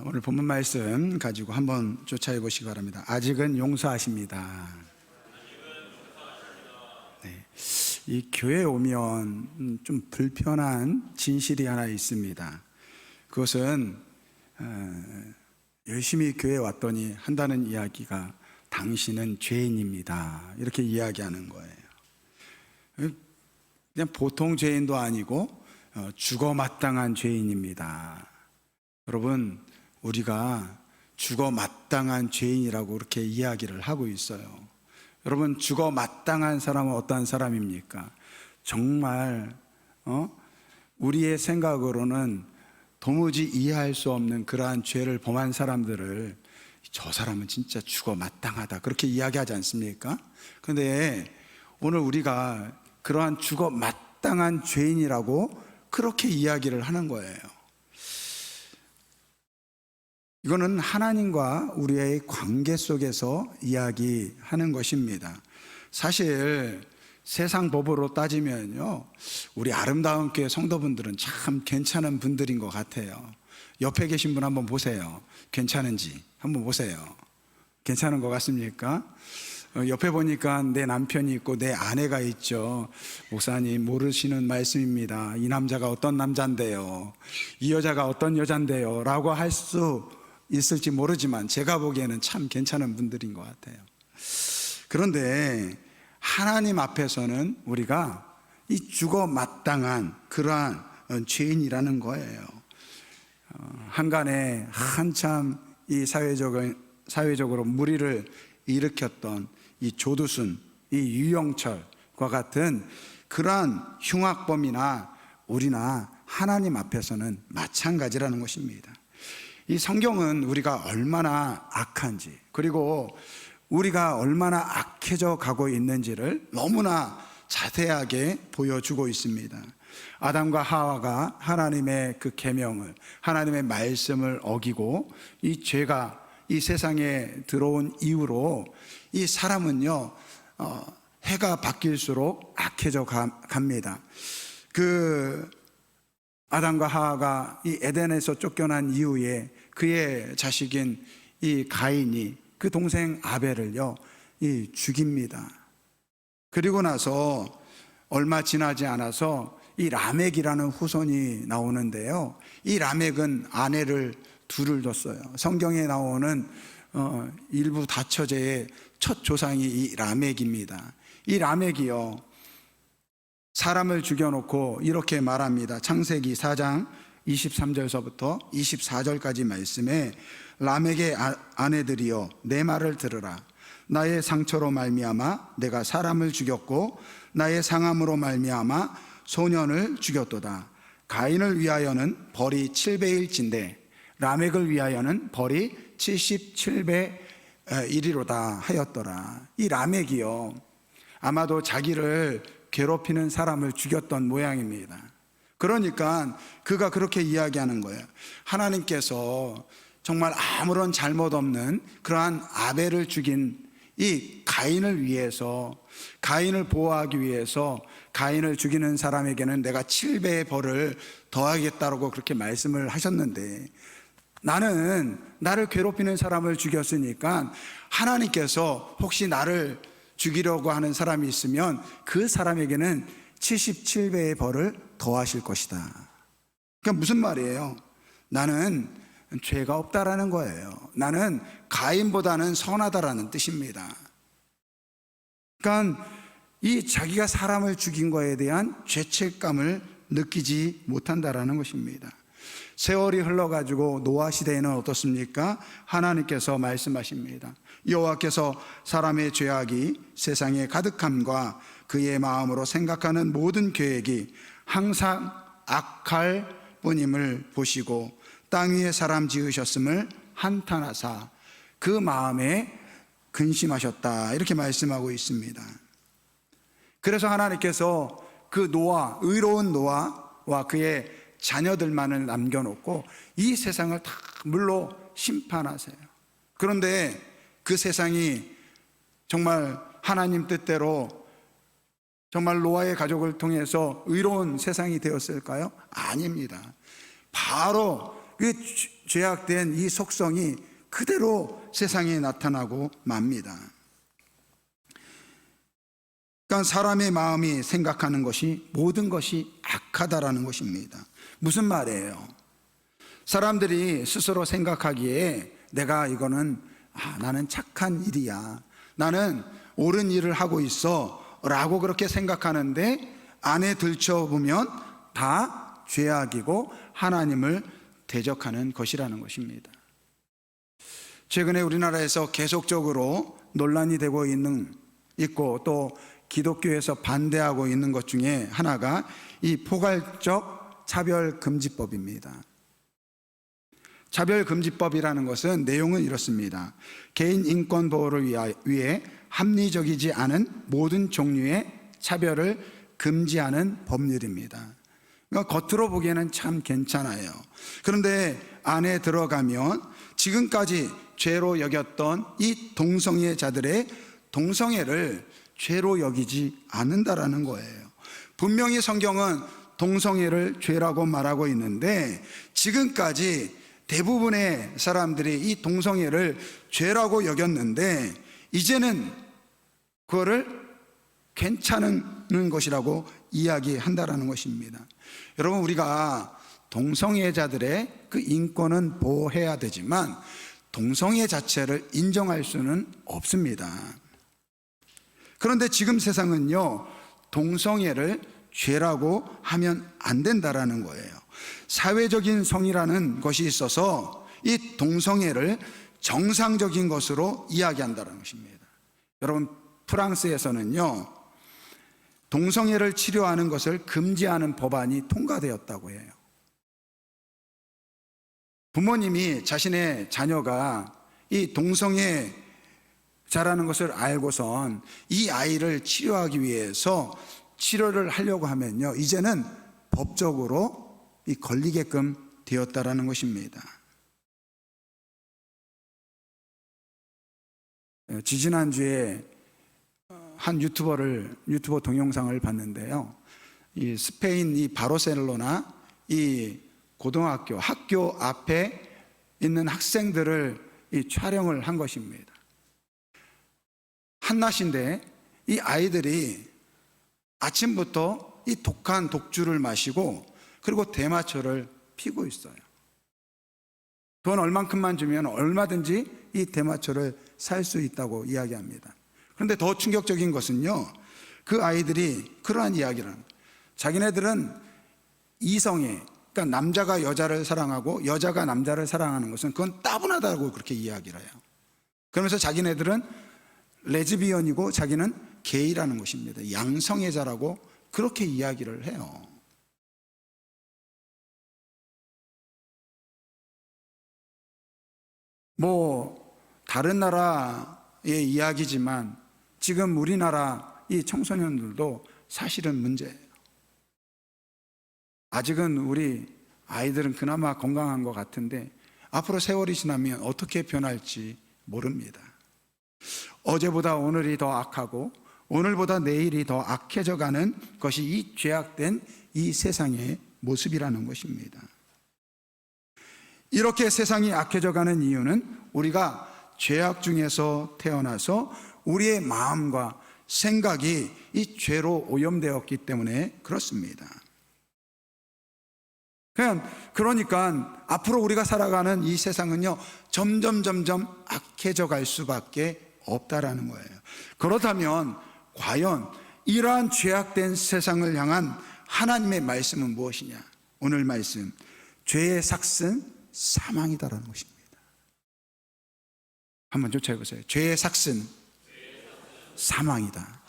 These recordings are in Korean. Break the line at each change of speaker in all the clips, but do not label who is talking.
오늘 본문 말씀 가지고 한번 쫓아해 보시기 바랍니다. 아직은 용서하십니다. 네. 이 교회에 오면 좀 불편한 진실이 하나 있습니다. 그것은 열심히 교회에 왔더니 한다는 이야기가 당신은 죄인입니다, 이렇게 이야기하는 거예요. 그냥 보통 죄인도 아니고 죽어 마땅한 죄인입니다. 여러분, 우리가 죽어 마땅한 죄인이라고 그렇게 이야기를 하고 있어요. 여러분, 죽어 마땅한 사람은 어떠한 사람입니까? 정말 우리의 생각으로는 도무지 이해할 수 없는 그러한 죄를 범한 사람들을 저 사람은 진짜 죽어 마땅하다, 그렇게 이야기하지 않습니까? 그런데 오늘 우리가 그러한 죽어 마땅한 죄인이라고 그렇게 이야기를 하는 거예요. 이거는 하나님과 우리의 관계 속에서 이야기하는 것입니다. 사실 세상 법으로 따지면요, 우리 아름다운 교회 성도분들은 참 괜찮은 분들인 것 같아요. 옆에 계신 분 한번 보세요. 괜찮은지 한번 보세요. 괜찮은 것 같습니까? 옆에 보니까 내 남편이 있고 내 아내가 있죠. 목사님, 모르시는 말씀입니다. 이 남자가 어떤 남자인데요, 이 여자가 어떤 여자인데요 라고 할 수 있을지 모르지만 제가 보기에는 참 괜찮은 분들인 것 같아요. 그런데 하나님 앞에서는 우리가 이 죽어 마땅한 그러한 죄인이라는 거예요. 한간에 한참 이 사회적으로 무리를 일으켰던 이 조두순, 이 유영철과 같은 그러한 흉악범이나 우리나 하나님 앞에서는 마찬가지라는 것입니다. 이 성경은 우리가 얼마나 악한지, 그리고 우리가 얼마나 악해져 가고 있는지를 너무나 자세하게 보여주고 있습니다. 아담과 하와가 하나님의 그 계명을, 하나님의 말씀을 어기고 이 죄가 이 세상에 들어온 이후로 이 사람은요, 해가 바뀔수록 악해져 갑니다. 아담과 하와가 이 에덴에서 쫓겨난 이후에 그의 자식인 이 가인이 그 동생 아벨을요, 죽입니다. 그리고 나서 얼마 지나지 않아서 이 라멕이라는 후손이 나오는데요, 이 라멕은 아내를 둘을 뒀어요. 성경에 나오는 일부 다처제의 첫 조상이 이 라멕입니다. 이 라멕이요, 사람을 죽여놓고 이렇게 말합니다. 창세기 4장 23절서부터 24절까지 말씀에, 라멕의 아내들이여, 내 말을 들으라. 나의 상처로 말미암아 내가 사람을 죽였고 나의 상함으로 말미암아 소년을 죽였도다. 가인을 위하여는 벌이 7배일진데 라멕을 위하여는 벌이 77배 이리로다 하였더라. 이 라멕이요, 아마도 자기를 괴롭히는 사람을 죽였던 모양입니다. 그러니까 그가 그렇게 이야기하는 거예요. 하나님께서 정말 아무런 잘못 없는 그러한 아벨을 죽인 이 가인을 위해서, 가인을 보호하기 위해서 가인을 죽이는 사람에게는 내가 7배의 벌을 더하겠다라고 그렇게 말씀을 하셨는데, 나는 나를 괴롭히는 사람을 죽였으니까 하나님께서 혹시 나를 죽이려고 하는 사람이 있으면 그 사람에게는 77배의 벌을 더하실 것이다. 그러니까 무슨 말이에요? 나는 죄가 없다라는 거예요. 나는 가인보다는 선하다라는 뜻입니다. 그러니까 이 자기가 사람을 죽인 거에 대한 죄책감을 느끼지 못한다라는 것입니다. 세월이 흘러가지고 노아 시대에는 어떻습니까? 하나님께서 말씀하십니다. 여호와께서 사람의 죄악이 세상에 가득함과 그의 마음으로 생각하는 모든 계획이 항상 악할 뿐임을 보시고 땅 위에 사람 지으셨음을 한탄하사 그 마음에 근심하셨다, 이렇게 말씀하고 있습니다. 그래서 하나님께서 그 노아, 의로운 노아와 그의 자녀들만을 남겨놓고 이 세상을 다 물로 심판하세요. 그런데 그 세상이 정말 하나님 뜻대로 정말 노아의 가족을 통해서 의로운 세상이 되었을까요? 아닙니다. 바로 그 죄악된 이 속성이 그대로 세상에 나타나고 맙니다. 그러니까 사람의 마음이 생각하는 것이 모든 것이 악하다라는 것입니다. 무슨 말이에요? 사람들이 스스로 생각하기에 내가 이거는 나는 착한 일이야, 나는 옳은 일을 하고 있어 라고 그렇게 생각하는데 안에 들춰보면 다 죄악이고 하나님을 대적하는 것이라는 것입니다. 최근에 우리나라에서 계속적으로 논란이 되고 있고 또 기독교에서 반대하고 있는 것 중에 하나가 이 포괄적 차별금지법입니다. 차별금지법이라는 것은 내용은 이렇습니다. 개인 인권 보호를 위해 합리적이지 않은 모든 종류의 차별을 금지하는 법률입니다. 그러니까 겉으로 보기에는 참 괜찮아요. 그런데 안에 들어가면 지금까지 죄로 여겼던 이 동성애자들의 동성애를 죄로 여기지 않는다라는 거예요. 분명히 성경은 동성애를 죄라고 말하고 있는데 지금까지 대부분의 사람들이 이 동성애를 죄라고 여겼는데 이제는 그거를 괜찮은 것이라고 이야기한다라는 것입니다. 여러분, 우리가 동성애자들의 그 인권은 보호해야 되지만 동성애 자체를 인정할 수는 없습니다. 그런데 지금 세상은요, 동성애를 죄라고 하면 안 된다라는 거예요. 사회적인 성이라는 것이 있어서 이 동성애를 정상적인 것으로 이야기한다는 것입니다. 여러분, 프랑스에서는요, 동성애를 치료하는 것을 금지하는 법안이 통과되었다고 해요. 부모님이 자신의 자녀가 이 동성애자라는 것을 알고선 이 아이를 치료하기 위해서 치료를 하려고 하면요, 이제는 법적으로 걸리게끔 되었다라는 것입니다. 지지난주에 한 유튜버 동영상을 봤는데요, 이 스페인 이 바르셀로나 이 고등학교 학교 앞에 있는 학생들을 이 촬영을 한 것입니다. 한낮인데 이 아이들이 아침부터 이 독한 독주를 마시고 그리고 대마초를 피고 있어요. 돈 얼만큼만 주면 얼마든지 이 대마초를 살 수 있다고 이야기합니다. 그런데 더 충격적인 것은요, 그 아이들이 그러한 이야기를 합니다. 자기네들은 이성애, 그러니까 남자가 여자를 사랑하고 여자가 남자를 사랑하는 것은 그건 따분하다고 그렇게 이야기를 해요. 그러면서 자기네들은 레즈비언이고 자기는 게이라는 것입니다. 양성애자라고 그렇게 이야기를 해요. 다른 나라의 이야기지만 지금 우리나라 이 청소년들도 사실은 문제예요. 아직은 우리 아이들은 그나마 건강한 것 같은데 앞으로 세월이 지나면 어떻게 변할지 모릅니다. 어제보다 오늘이 더 악하고 오늘보다 내일이 더 악해져 가는 것이 이 죄악된 이 세상의 모습이라는 것입니다. 이렇게 세상이 악해져 가는 이유는 우리가 죄악 중에서 태어나서 우리의 마음과 생각이 이 죄로 오염되었기 때문에 그렇습니다. 그러니까 앞으로 우리가 살아가는 이 세상은요, 점점 악해져 갈 수밖에 없다라는 거예요. 그렇다면 과연 이러한 죄악된 세상을 향한 하나님의 말씀은 무엇이냐? 오늘 말씀, 죄의 삭은 사망이다라는 것입니다. 한번 쫓아해보세요. 죄의 삭은 사망이다.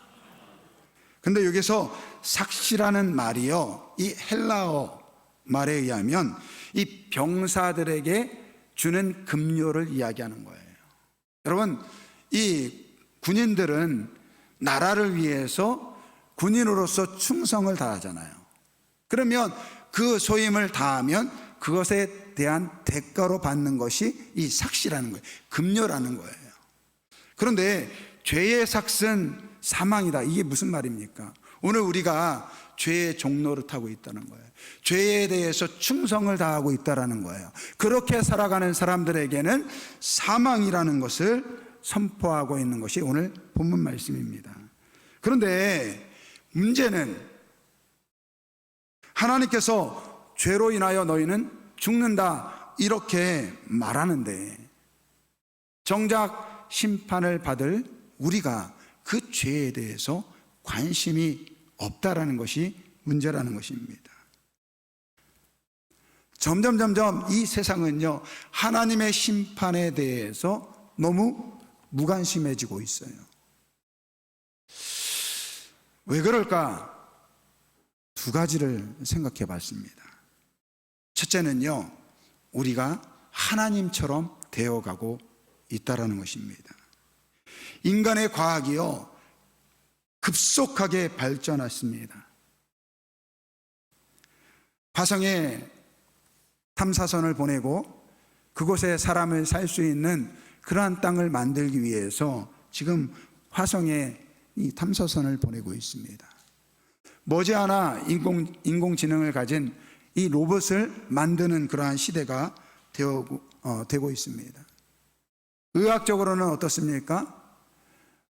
근데 여기서 삭시라는 말이요, 이 헬라어 말에 의하면 이 병사들에게 주는 급료를 이야기하는 거예요. 여러분, 이 군인들은 나라를 위해서 군인으로서 충성을 다하잖아요. 그러면 그 소임을 다하면 그것에 대한 대가로 받는 것이 이 삭시라는 거예요. 급료라는 거예요. 그런데 죄의 삭은 사망이다. 이게 무슨 말입니까? 오늘 우리가 죄의 종로를 타고 있다는 거예요. 죄에 대해서 충성을 다하고 있다는 거예요. 그렇게 살아가는 사람들에게는 사망이라는 것을 선포하고 있는 것이 오늘 본문 말씀입니다. 그런데 문제는 하나님께서 죄로 인하여 너희는 죽는다 이렇게 말하는데 정작 심판을 받을 우리가 그 죄에 대해서 관심이 없다라는 것이 문제라는 것입니다. 점점 이 세상은요, 하나님의 심판에 대해서 너무 무관심해지고 있어요. 왜 그럴까? 두 가지를 생각해 봤습니다. 첫째는요, 우리가 하나님처럼 되어가고 있다라는 것입니다. 인간의 과학이요, 급속하게 발전했습니다. 화성에 탐사선을 보내고 그곳에 사람을 살 수 있는 그러한 땅을 만들기 위해서 지금 화성에 이 탐사선을 보내고 있습니다. 머지않아 인공지능을 가진 이 로봇을 만드는 그러한 시대가 되고 있습니다. 의학적으로는 어떻습니까?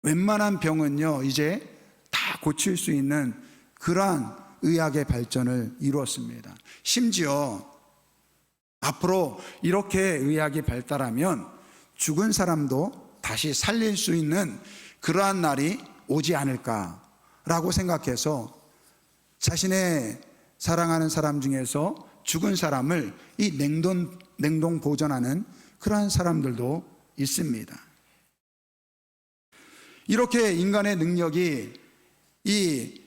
웬만한 병은요, 이제 다 고칠 수 있는 그러한 의학의 발전을 이루었습니다. 심지어 앞으로 이렇게 의학이 발달하면 죽은 사람도 다시 살릴 수 있는 그러한 날이 오지 않을까라고 생각해서 자신의 사랑하는 사람 중에서 죽은 사람을 이 냉동 보존하는 그러한 사람들도 있습니다. 이렇게 인간의 능력이 이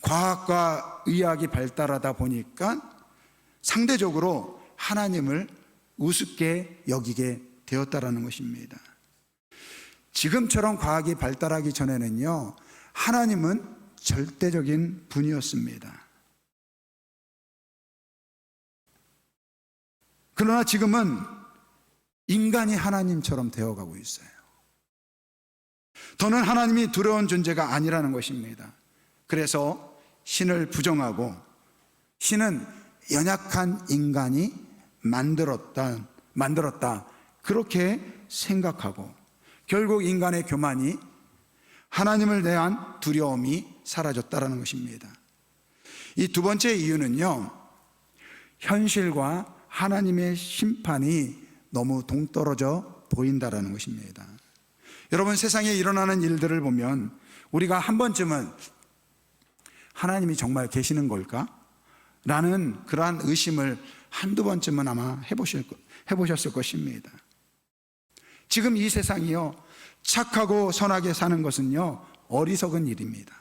과학과 의학이 발달하다 보니까 상대적으로 하나님을 우습게 여기게 되었다라는 것입니다. 지금처럼 과학이 발달하기 전에는요, 하나님은 절대적인 분이었습니다. 그러나 지금은 인간이 하나님처럼 되어가고 있어요. 더는 하나님이 두려운 존재가 아니라는 것입니다. 그래서 신을 부정하고 신은 연약한 인간이 만들었다 그렇게 생각하고 결국 인간의 교만이 하나님을 대한 두려움이 사라졌다는 것입니다. 이 두 번째 이유는요, 현실과 하나님의 심판이 너무 동떨어져 보인다는 것입니다. 여러분, 세상에 일어나는 일들을 보면 우리가 한 번쯤은 하나님이 정말 계시는 걸까? 라는 그러한 의심을 한두 번쯤은 아마 해보셨을 것입니다. 지금 이 세상이요, 착하고 선하게 사는 것은요, 어리석은 일입니다.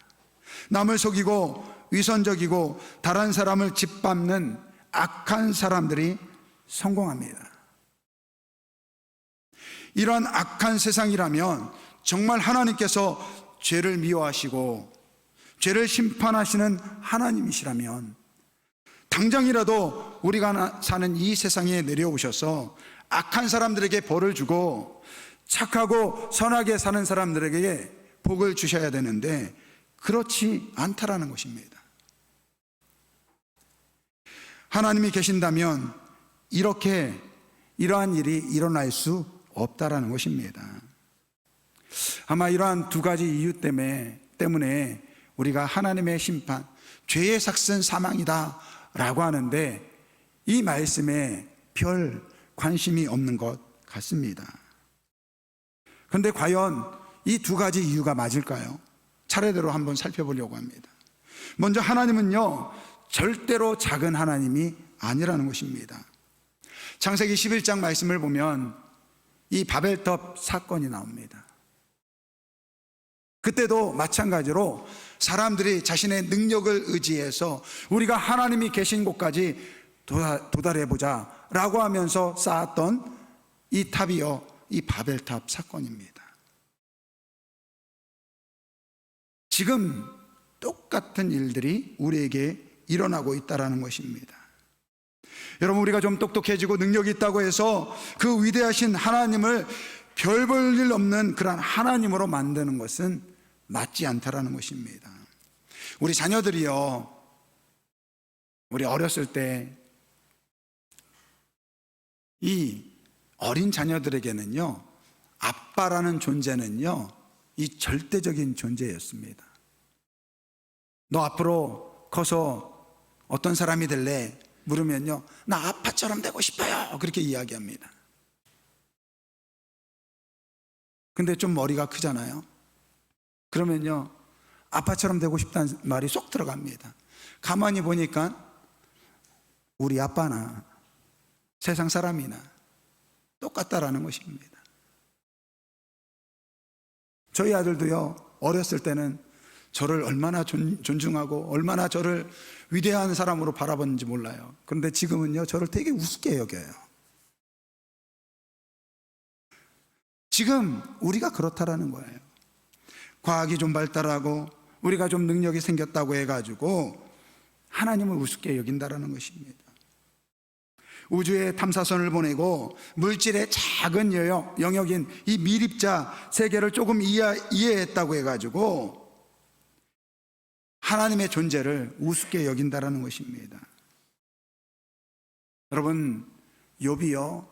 남을 속이고 위선적이고 다른 사람을 짓밟는 악한 사람들이 성공합니다. 이러한 악한 세상이라면 정말 하나님께서 죄를 미워하시고 죄를 심판하시는 하나님이시라면 당장이라도 우리가 사는 이 세상에 내려오셔서 악한 사람들에게 벌을 주고 착하고 선하게 사는 사람들에게 복을 주셔야 되는데 그렇지 않다라는 것입니다. 하나님이 계신다면 이러한 일이 일어날 수 없다라는 것입니다. 아마 이러한 두 가지 이유 때문에 우리가 하나님의 심판, 죄의 삭슨 사망이다 라고 하는데 이 말씀에 별 관심이 없는 것 같습니다. 그런데 과연 이 두 가지 이유가 맞을까요? 차례대로 한번 살펴보려고 합니다. 먼저 하나님은요, 절대로 작은 하나님이 아니라는 것입니다. 창세기 11장 말씀을 보면 이 바벨탑 사건이 나옵니다. 그때도 마찬가지로 사람들이 자신의 능력을 의지해서 우리가 하나님이 계신 곳까지 도달해보자 라고 하면서 쌓았던 이 탑이요, 이 바벨탑 사건입니다. 지금 똑같은 일들이 우리에게 일어나고 있다는 것입니다. 여러분, 우리가 좀 똑똑해지고 능력이 있다고 해서 그 위대하신 하나님을 별 볼 일 없는 그런 하나님으로 만드는 것은 맞지 않다라는 것입니다. 우리 자녀들이요, 우리 어렸을 때 이 어린 자녀들에게는요, 아빠라는 존재는요, 이 절대적인 존재였습니다. 너 앞으로 커서 어떤 사람이 될래? 물으면요, 나 아빠처럼 되고 싶어요. 그렇게 이야기합니다. 근데 좀 머리가 크잖아요. 그러면요, 아빠처럼 되고 싶다는 말이 쏙 들어갑니다. 가만히 보니까 우리 아빠나 세상 사람이나 똑같다라는 것입니다. 저희 아들도요, 어렸을 때는 저를 얼마나 존중하고 얼마나 저를 위대한 사람으로 바라봤는지 몰라요. 그런데 지금은요, 저를 되게 우습게 여겨요. 지금 우리가 그렇다라는 거예요. 과학이 좀 발달하고 우리가 좀 능력이 생겼다고 해가지고 하나님을 우습게 여긴다라는 것입니다. 우주에 탐사선을 보내고 물질의 작은 영역인 이 미립자 세계를 조금 이해했다고 해가지고 하나님의 존재를 우습게 여긴다라는 것입니다. 여러분, 욥이요,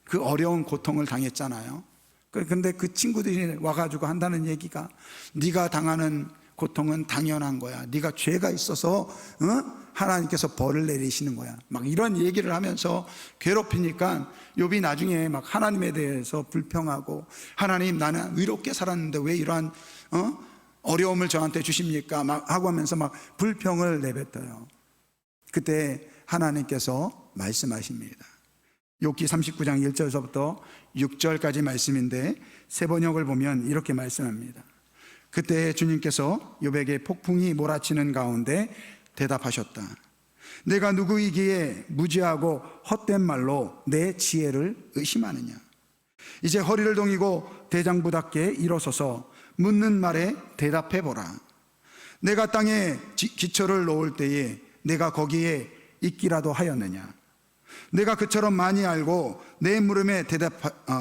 그 어려운 고통을 당했잖아요. 근데 그 친구들이 와가지고 한다는 얘기가, 네가 당하는 고통은 당연한 거야. 네가 죄가 있어서 하나님께서 벌을 내리시는 거야. 막 이런 얘기를 하면서 괴롭히니까 욥이 나중에 막 하나님에 대해서 불평하고, 하나님, 나는 의롭게 살았는데 왜 이러한 어려움을 저한테 주십니까? 막 하고 하면서 막 불평을 내뱉어요. 그때 하나님께서 말씀하십니다. 욥기 39장 1절에서부터 6절까지 말씀인데, 세 번역을 보면 이렇게 말씀합니다. 그때 주님께서 욥에게 폭풍이 몰아치는 가운데 대답하셨다. 내가 누구이기에 무지하고 헛된 말로 내 지혜를 의심하느냐. 이제 허리를 동이고 대장부답게 일어서서 묻는 말에 대답해보라. 내가 땅에 기초를 놓을 때에 내가 거기에 있기라도 하였느냐. 내가 그처럼 많이 알고 내 물음에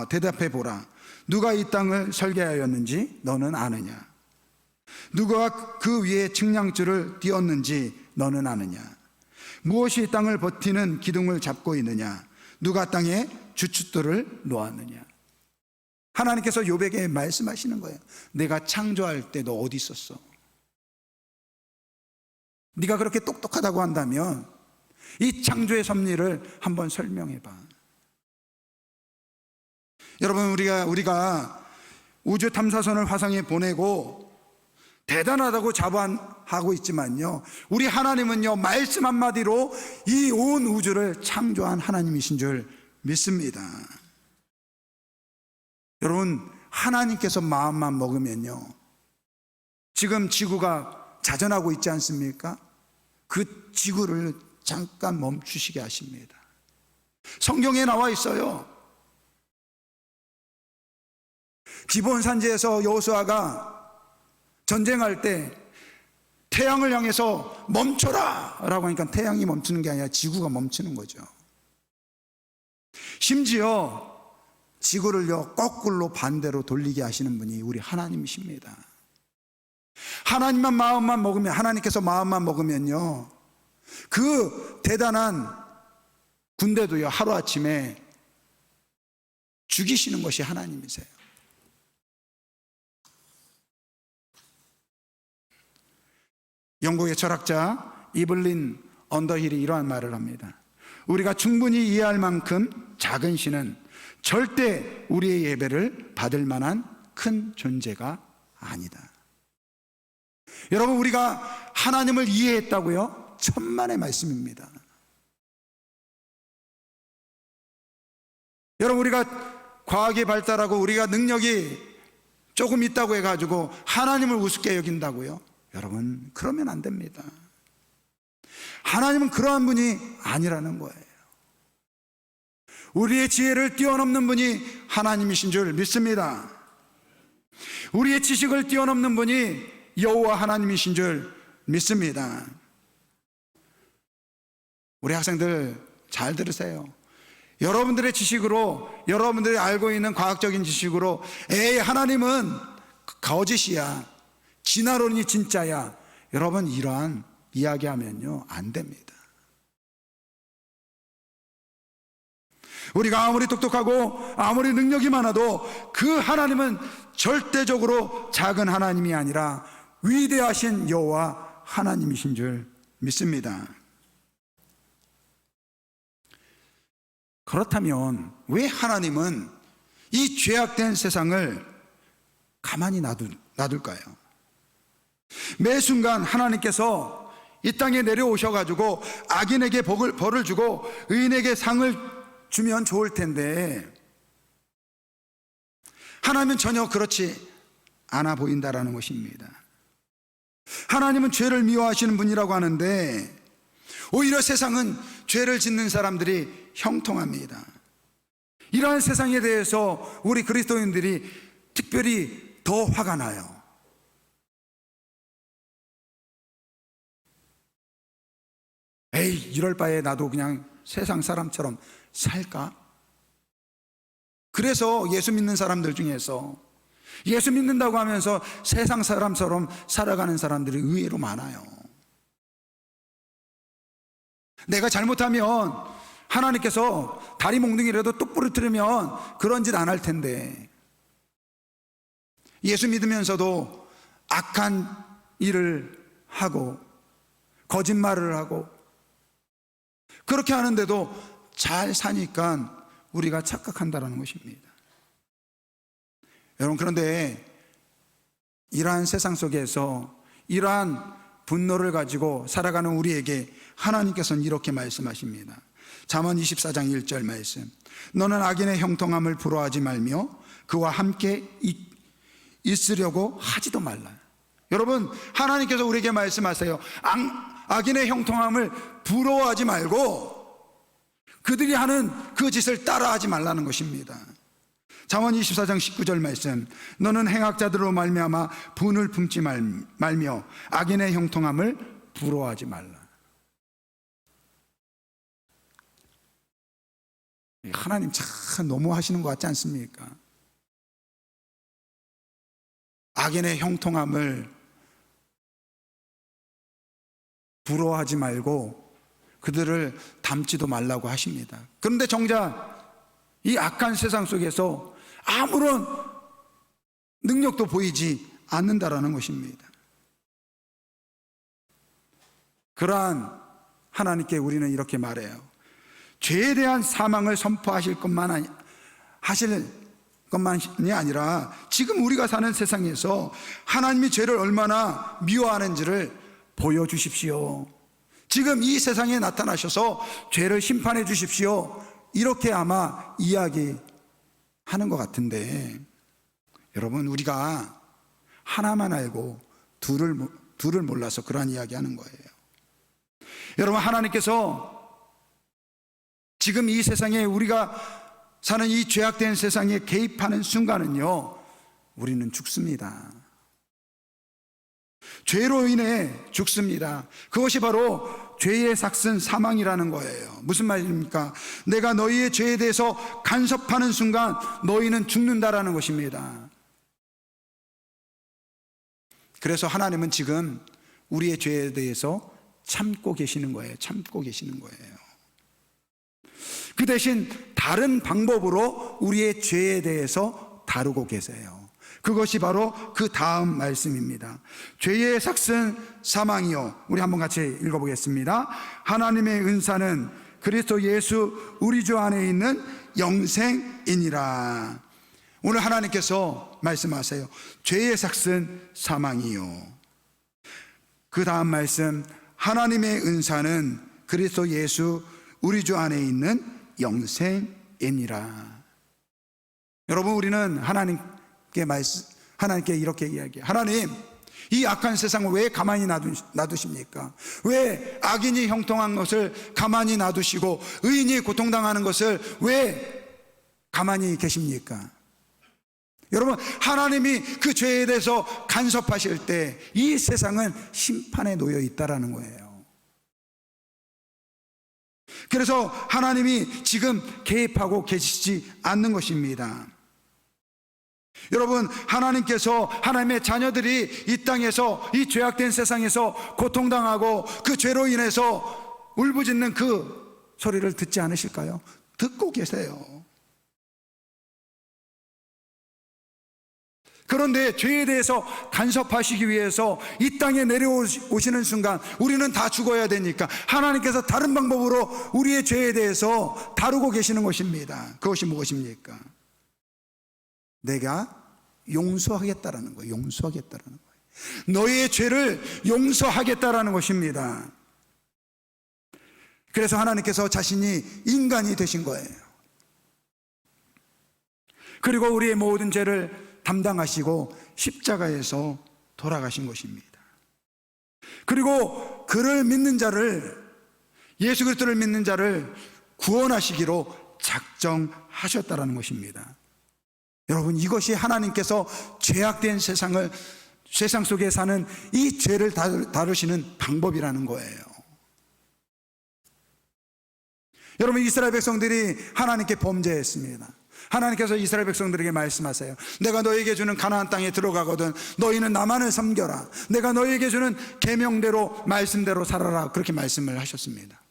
대답해보라. 누가 이 땅을 설계하였는지 너는 아느냐. 누가 그 위에 측량줄을 띄었는지 너는 아느냐. 무엇이 이 땅을 버티는 기둥을 잡고 있느냐. 누가 땅에 주춧돌을 놓았느냐. 하나님께서 욥에게 말씀하시는 거예요. 내가 창조할 때 너 어디 있었어? 네가 그렇게 똑똑하다고 한다면 이 창조의 섭리를 한번 설명해봐. 여러분, 우리가 우주 탐사선을 화성에 보내고 대단하다고 자부하고 있지만요, 우리 하나님은요, 말씀 한마디로 이 온 우주를 창조한 하나님이신 줄 믿습니다. 여러분, 하나님께서 마음만 먹으면요, 지금 지구가 자전하고 있지 않습니까? 그 지구를 잠깐 멈추시게 하십니다. 성경에 나와 있어요. 기브온 산지에서 여호수아가 전쟁할 때 태양을 향해서 멈춰라 라고 하니까 태양이 멈추는 게 아니라 지구가 멈추는 거죠. 심지어 지구를요, 거꾸로 반대로 돌리게 하시는 분이 우리 하나님이십니다. 하나님만 마음만 먹으면, 하나님께서 마음만 먹으면요, 그 대단한 군대도요, 하루아침에 죽이시는 것이 하나님이세요. 영국의 철학자 이블린 언더힐이 이러한 말을 합니다. 우리가 충분히 이해할 만큼 작은 신은 절대 우리의 예배를 받을 만한 큰 존재가 아니다. 여러분, 우리가 하나님을 이해했다고요? 천만의 말씀입니다. 여러분, 우리가 과학이 발달하고 우리가 능력이 조금 있다고 해가지고 하나님을 우습게 여긴다고요? 여러분, 그러면 안 됩니다. 하나님은 그러한 분이 아니라는 거예요. 우리의 지혜를 뛰어넘는 분이 하나님이신 줄 믿습니다. 우리의 지식을 뛰어넘는 분이 여호와 하나님이신 줄 믿습니다. 우리 학생들 잘 들으세요. 여러분들의 지식으로, 여러분들이 알고 있는 과학적인 지식으로, 에이, 하나님은 거짓이야, 진화론이 진짜야, 여러분, 이러한 이야기하면요, 안 됩니다. 우리가 아무리 똑똑하고 아무리 능력이 많아도 그 하나님은 절대적으로 작은 하나님이 아니라 위대하신 여호와 하나님이신 줄 믿습니다. 그렇다면 왜 하나님은 이 죄악된 세상을 가만히 놔둘까요? 매 순간 하나님께서 이 땅에 내려오셔가지고 악인에게 벌을 주고 의인에게 상을 주면 좋을 텐데 하나님은 전혀 그렇지 않아 보인다라는 것입니다. 하나님은 죄를 미워하시는 분이라고 하는데 오히려 세상은 죄를 짓는 사람들이 형통합니다. 이러한 세상에 대해서 우리 그리스도인들이 특별히 더 화가 나요. 에이, 이럴 바에 나도 그냥 세상 사람처럼 살까? 그래서 예수 믿는 사람들 중에서 예수 믿는다고 하면서 세상 사람처럼 살아가는 사람들이 의외로 많아요. 내가 잘못하면 하나님께서 다리 몽둥이라도 똑 부러뜨리면 그런 짓 안 할 텐데, 예수 믿으면서도 악한 일을 하고 거짓말을 하고 그렇게 하는데도 잘 사니까 우리가 착각한다라는 것입니다. 여러분, 그런데 이러한 세상 속에서 이러한 분노를 가지고 살아가는 우리에게 하나님께서는 이렇게 말씀하십니다. 잠언 24장 1절 말씀, 너는 악인의 형통함을 부러워하지 말며 그와 함께 있으려고 하지도 말라. 여러분, 하나님께서 우리에게 말씀하세요. 악인의 형통함을 부러워하지 말고 그들이 하는 그 짓을 따라하지 말라는 것입니다. 잠언 24장 19절 말씀, 너는 행악자들로 말미암아 분을 품지 말며 악인의 형통함을 부러워하지 말라. 하나님 참 너무하시는 것 같지 않습니까? 악인의 형통함을 부러워하지 말고 그들을 닮지도 말라고 하십니다. 그런데 정작 이 악한 세상 속에서 아무런 능력도 보이지 않는다라는 것입니다. 그러한 하나님께 우리는 이렇게 말해요. 죄에 대한 사망을 선포하실 것만이 아니라 지금 우리가 사는 세상에서 하나님이 죄를 얼마나 미워하는지를 보여주십시오. 지금 이 세상에 나타나셔서 죄를 심판해 주십시오. 이렇게 아마 이야기하는 것 같은데, 여러분, 우리가 하나만 알고 둘을 몰라서 그러한 이야기하는 거예요. 여러분, 하나님께서 지금 이 세상에 우리가 사는 이 죄악된 세상에 개입하는 순간은요, 우리는 죽습니다. 죄로 인해 죽습니다. 그것이 바로 죄의 삭슨 사망이라는 거예요. 무슨 말입니까? 내가 너희의 죄에 대해서 간섭하는 순간 너희는 죽는다라는 것입니다. 그래서 하나님은 지금 우리의 죄에 대해서 참고 계시는 거예요. 참고 계시는 거예요. 그 대신 다른 방법으로 우리의 죄에 대해서 다루고 계세요. 그것이 바로 그 다음 말씀입니다. 죄의 삭슨 사망이요. 우리 한번 같이 읽어보겠습니다. 하나님의 은사는 그리스도 예수 우리 주 안에 있는 영생이니라. 오늘 하나님께서 말씀하세요. 죄의 삭슨 사망이요. 그 다음 말씀, 하나님의 은사는 그리스도 예수 우리 주 안에 있는 영생이니라. 여러분, 우리는 하나님께 이렇게 이야기해요. 하나님, 이 악한 세상을 왜 가만히 놔두십니까? 왜 악인이 형통한 것을 가만히 놔두시고 의인이 고통당하는 것을 왜 가만히 계십니까? 여러분, 하나님이 그 죄에 대해서 간섭하실 때 이 세상은 심판에 놓여 있다라는 거예요. 그래서 하나님이 지금 개입하고 계시지 않는 것입니다. 여러분, 하나님께서 하나님의 자녀들이 이 땅에서, 이 죄악된 세상에서 고통당하고 그 죄로 인해서 울부짖는 그 소리를 듣지 않으실까요? 듣고 계세요. 그런데 죄에 대해서 간섭하시기 위해서 이 땅에 내려오시는 순간 우리는 다 죽어야 되니까 하나님께서 다른 방법으로 우리의 죄에 대해서 다루고 계시는 것입니다. 그것이 무엇입니까? 내가 용서하겠다라는 거예요. 용서하겠다라는 거예요. 너희의 죄를 용서하겠다라는 것입니다. 그래서 하나님께서 자신이 인간이 되신 거예요. 그리고 우리의 모든 죄를 담당하시고 십자가에서 돌아가신 것입니다. 그리고 그를 믿는 자를, 예수 그리스도를 믿는 자를 구원하시기로 작정하셨다라는 것입니다. 여러분, 이것이 하나님께서 죄악된 세상 속에 사는 이 죄를 다루시는 방법이라는 거예요. 여러분, 이스라엘 백성들이 하나님께 범죄했습니다. 하나님께서 이스라엘 백성들에게 말씀하세요. 내가 너에게 주는 가나안 땅에 들어가거든 너희는 나만을 섬겨라. 내가 너에게 주는 계명대로 말씀대로 살아라. 그렇게 말씀을 하셨습니다.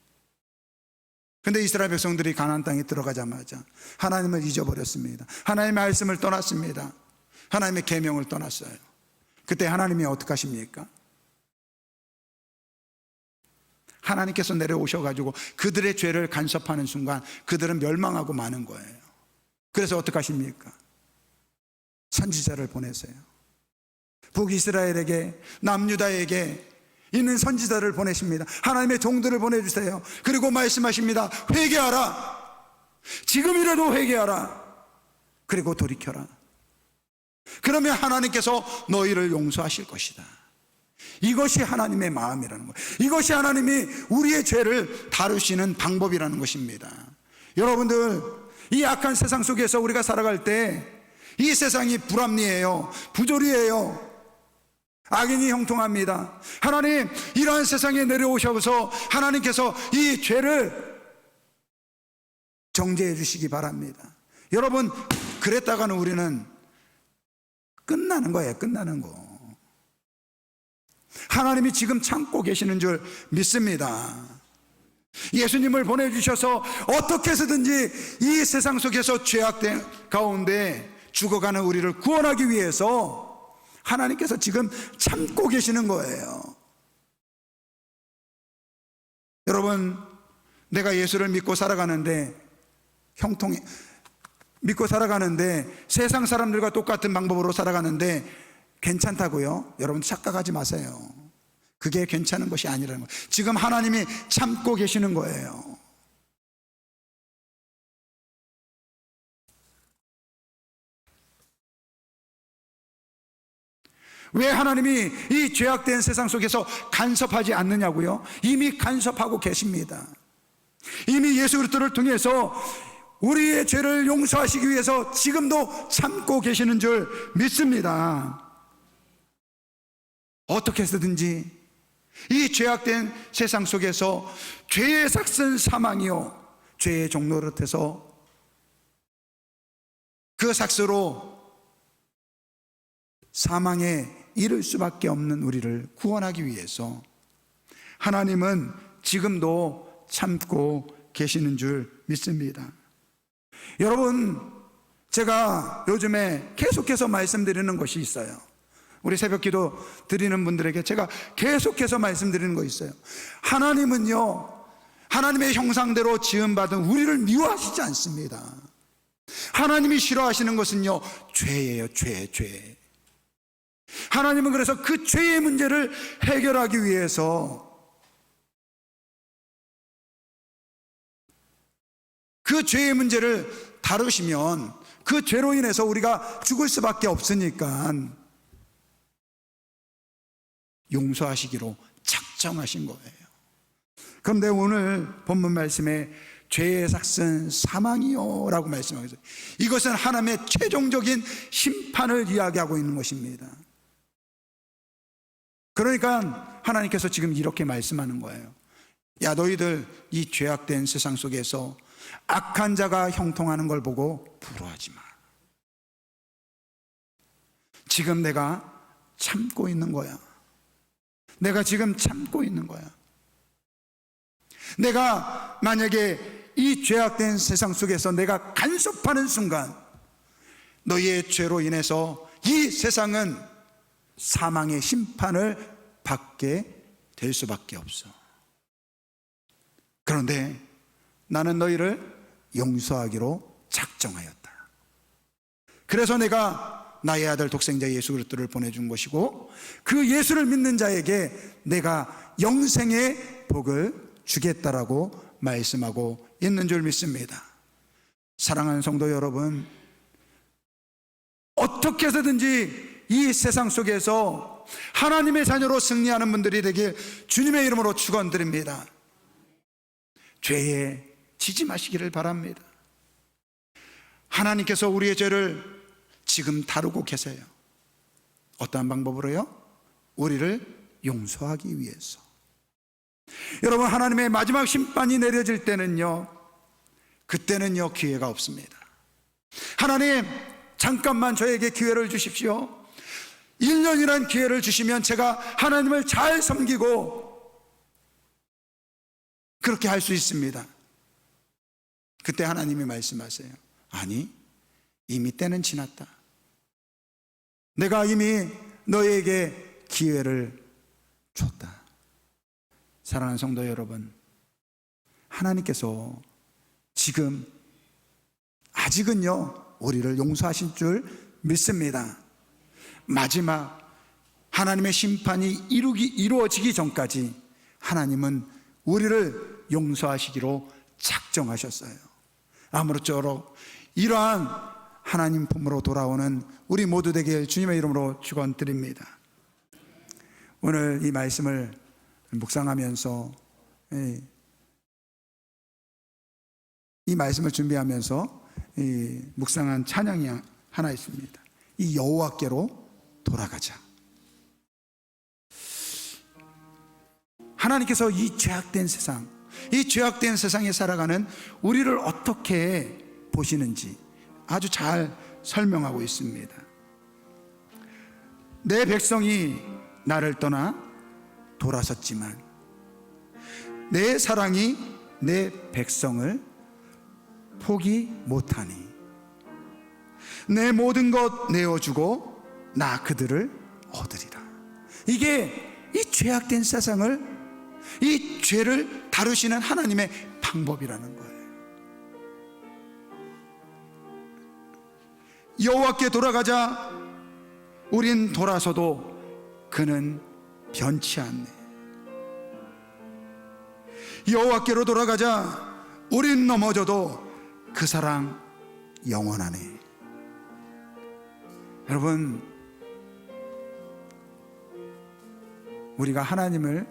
근데 이스라엘 백성들이 가나안 땅에 들어가자마자 하나님을 잊어버렸습니다. 하나님의 말씀을 떠났습니다. 하나님의 계명을 떠났어요. 그때 하나님이 어떻게 하십니까? 하나님께서 내려오셔가지고 그들의 죄를 간섭하는 순간 그들은 멸망하고 마는 거예요. 그래서 어떻게 하십니까? 선지자를 보내세요. 북이스라엘에게, 남유다에게 있는 선지자를 보내십니다. 하나님의 종들을 보내주세요. 그리고 말씀하십니다. 회개하라. 지금이라도 회개하라. 그리고 돌이켜라. 그러면 하나님께서 너희를 용서하실 것이다. 이것이 하나님의 마음이라는 거예요. 이것이 하나님이 우리의 죄를 다루시는 방법이라는 것입니다. 여러분들, 이 악한 세상 속에서 우리가 살아갈 때 이 세상이 불합리해요. 부조리해요. 악인이 형통합니다. 하나님, 이러한 세상에 내려오셔서 하나님께서 이 죄를 정죄해 주시기 바랍니다. 여러분, 그랬다가는 우리는 끝나는 거예요. 끝나는 거. 하나님이 지금 참고 계시는 줄 믿습니다. 예수님을 보내주셔서 어떻게 해서든지 이 세상 속에서 죄악된 가운데 죽어가는 우리를 구원하기 위해서 하나님께서 지금 참고 계시는 거예요. 여러분, 내가 예수를 믿고 살아가는데 믿고 살아가는데 세상 사람들과 똑같은 방법으로 살아가는데 괜찮다고요? 여러분, 착각하지 마세요. 그게 괜찮은 것이 아니라는 거예요. 지금 하나님이 참고 계시는 거예요. 왜 하나님이 이 죄악된 세상 속에서 간섭하지 않느냐고요? 이미 간섭하고 계십니다. 이미 예수 그리스도를 통해서 우리의 죄를 용서하시기 위해서 지금도 참고 계시는 줄 믿습니다. 어떻게 해서든지 이 죄악된 세상 속에서 죄의 삭은 사망이요, 죄의 종노릇해서 그 삭스로 사망에 이를 수밖에 없는 우리를 구원하기 위해서 하나님은 지금도 참고 계시는 줄 믿습니다. 여러분, 제가 요즘에 계속해서 말씀드리는 것이 있어요. 우리 새벽기도 드리는 분들에게 제가 계속해서 말씀드리는 거 있어요. 하나님은요, 하나님의 형상대로 지음받은 우리를 미워하시지 않습니다. 하나님이 싫어하시는 것은요, 죄예요. 죄. 하나님은 그래서 그 죄의 문제를 해결하기 위해서 그 죄의 문제를 다루시면 그 죄로 인해서 우리가 죽을 수밖에 없으니까 용서하시기로 작정하신 거예요. 그런데 오늘 본문 말씀에 죄의 삭은 사망이요 라고 말씀하고 있어요. 이것은 하나님의 최종적인 심판을 이야기하고 있는 것입니다. 그러니까 하나님께서 지금 이렇게 말씀하는 거예요. 야, 너희들 이 죄악된 세상 속에서 악한 자가 형통하는 걸 보고 부러워하지 마. 지금 내가 참고 있는 거야. 내가 지금 참고 있는 거야. 내가 만약에 이 죄악된 세상 속에서 내가 간섭하는 순간 너희의 죄로 인해서 이 세상은 사망의 심판을 받게 될 수밖에 없어. 그런데 나는 너희를 용서하기로 작정하였다. 그래서 내가 나의 아들 독생자 예수 그리스도를 보내준 것이고, 그 예수를 믿는 자에게 내가 영생의 복을 주겠다라고 말씀하고 있는 줄 믿습니다. 사랑하는 성도 여러분, 어떻게 해서든지 이 세상 속에서 하나님의 자녀로 승리하는 분들이 되길 주님의 이름으로 축원드립니다. 죄에 지지 마시기를 바랍니다. 하나님께서 우리의 죄를 지금 다루고 계세요. 어떠한 방법으로요? 우리를 용서하기 위해서. 여러분, 하나님의 마지막 심판이 내려질 때는요, 그때는요 기회가 없습니다. 하나님, 잠깐만 저에게 기회를 주십시오. 1년이란 기회를 주시면 제가 하나님을 잘 섬기고 그렇게 할 수 있습니다. 그때 하나님이 말씀하세요. 아니, 이미 때는 지났다. 내가 이미 너에게 기회를 줬다. 사랑하는 성도 여러분, 하나님께서 지금 아직은요 우리를 용서하신 줄 믿습니다. 마지막 하나님의 심판이 이루어지기 전까지 하나님은 우리를 용서하시기로 작정하셨어요. 아무쪼록 이러한 하나님 품으로 돌아오는 우리 모두 되길 주님의 이름으로 축원드립니다. 오늘 이 말씀을 묵상하면서, 이 말씀을 준비하면서 묵상한 찬양이 하나 있습니다. 이 여호와께로 돌아가자. 하나님께서 이 죄악된 세상, 이 죄악된 세상에 살아가는 우리를 어떻게 보시는지 아주 잘 설명하고 있습니다. 내 백성이 나를 떠나 돌아섰지만 내 사랑이 내 백성을 포기 못하니 내 모든 것 내어주고 나 그들을 얻으리라. 이게 이 죄악된 세상을, 이 죄를 다루시는 하나님의 방법이라는 거예요. 여호와께 돌아가자. 우린 돌아서도 그는 변치 않네. 여호와께로 돌아가자. 우린 넘어져도 그 사랑 영원하네. 여러분, 우리가 하나님을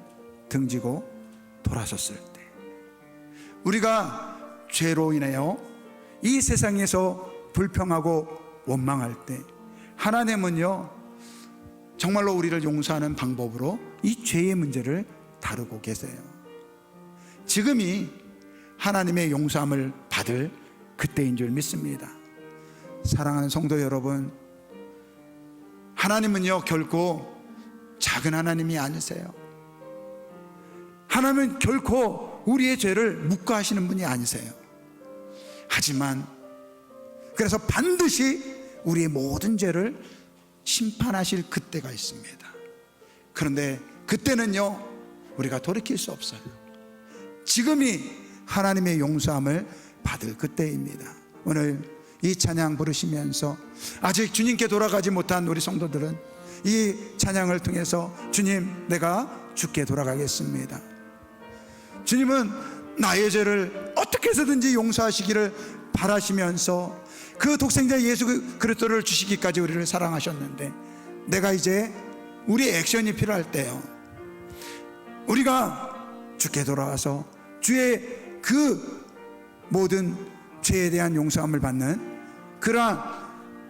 등지고 돌아섰을 때, 우리가 죄로 인하여 이 세상에서 불평하고 원망할 때 하나님은요 정말로 우리를 용서하는 방법으로 이 죄의 문제를 다루고 계세요. 지금이 하나님의 용서함을 받을 그때인 줄 믿습니다. 사랑하는 성도 여러분, 하나님은요 결코 작은 하나님이 아니세요. 하나님은 결코 우리의 죄를 묵과하시는 분이 아니세요. 하지만 그래서 반드시 우리의 모든 죄를 심판하실 그때가 있습니다. 그런데 그때는요 우리가 돌이킬 수 없어요. 지금이 하나님의 용서함을 받을 그때입니다. 오늘 이 찬양 부르시면서 아직 주님께 돌아가지 못한 우리 성도들은 이 찬양을 통해서 주님, 내가 주께 돌아가겠습니다. 주님은 나의 죄를 어떻게 해서든지 용서하시기를 바라시면서 그 독생자 예수 그리스도를 주시기까지 우리를 사랑하셨는데, 내가 이제 우리의 액션이 필요할 때요, 우리가 주께 돌아와서 주의 그 모든 죄에 대한 용서함을 받는 그러한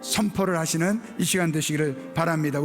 선포를 하시는 이 시간 되시기를 바랍니다.